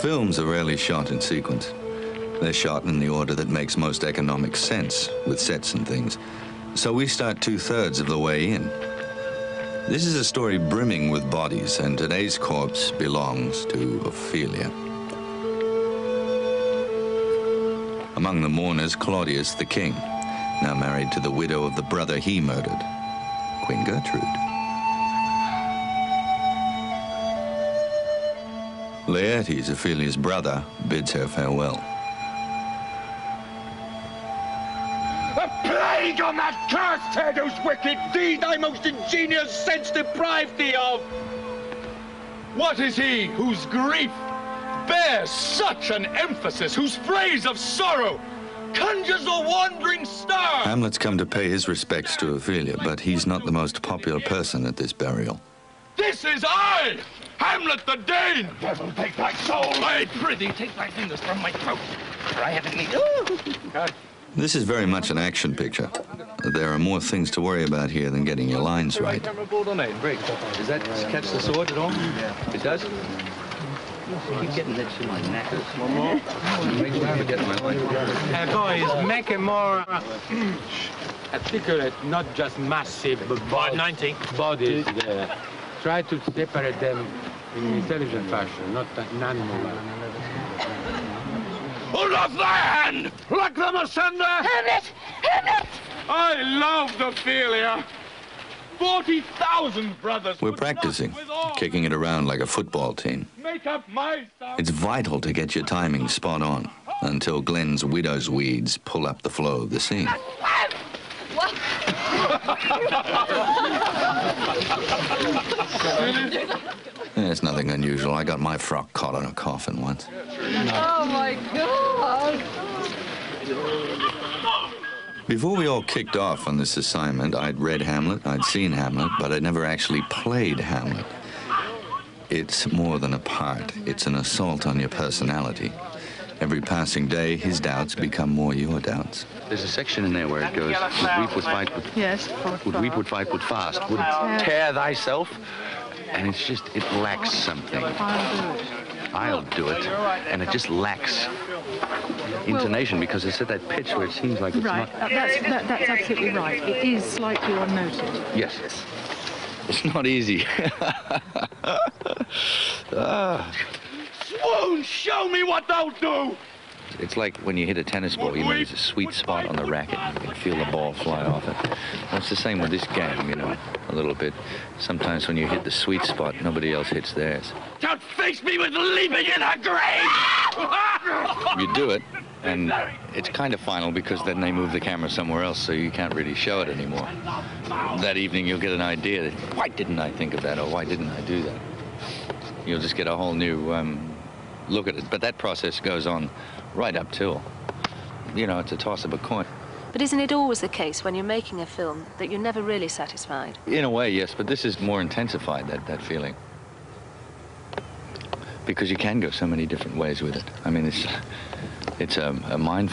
Films are rarely shot in sequence. They're shot in the order that makes most economic sense, with sets and things. So we start 2/3 of the way in. This is a story brimming with bodies, and today's corpse belongs to Ophelia. Among the mourners, Claudius the king, now married to the widow of the brother he murdered, Queen Gertrude. Laertes, Ophelia's brother, bids her farewell. A plague on that cursed head whose wicked deed thy most ingenious sense deprived thee of! What is he whose grief bears such an emphasis, whose phrase of sorrow conjures a wandering star? Hamlet's come to pay his respects to Ophelia, but he's not the most popular person at this burial. This is I, Hamlet the Dane! Devil take thy soul! I prithee, take thy fingers from my throat, for I have need. This is very much an action picture. There are more things to worry about here than getting your lines right. Break. Does that catch the sword at all? Yeah. It does? Keep getting this in my neck. One more. Make sure I'm getting my line. Guys, make it more articulate, not just massive, but bodies there. Try to separate them in an intelligent fashion, not an animal. Hold off thy hand! Pluck them asunder! Hamlet! Hamlet! I loved Ophelia. 40,000 brothers. We're practicing, kicking it around like a football team. Make up my song. It's vital to get your timing spot on until Glenn's widow's weeds pull up the flow of the scene. It's nothing unusual. I got my frock caught on a coffin once. Oh, my God! Before we all kicked off on this assignment, I'd read Hamlet, I'd seen Hamlet, but I'd never actually played Hamlet. It's more than a part. It's an assault on your personality. Every passing day, his doubts become more your doubts. There's a section in there where it goes, would weep, would fight, would weep, would fight, would fast, would tear thyself. And it's just, it lacks something. I'll do it. And it just lacks intonation because it's at that pitch where it seems like it's right. not... That's absolutely right. It is slightly unnoted. Yes. It's not easy. Swoon, show me what thou do! It's like when you hit a tennis ball, you know, there's a sweet spot on the racket. You can feel the ball fly off it. Well, it's the same with this game, you know, a little bit. Sometimes when you hit the sweet spot, nobody else hits theirs. Don't face me with leaping in a grave! You do it, and it's kind of final because then they move the camera somewhere else, so you can't really show it anymore. That evening, you'll get an idea that, why didn't I think of that, or why didn't I do that? You'll just get a whole new look at it. But that process goes on right up till, you know, it's a toss of a coin. But isn't it always the case when you're making a film that you're never really satisfied? In a way, yes, but this is more intensified, that feeling. Because you can go so many different ways with it. I mean, it's a minefield.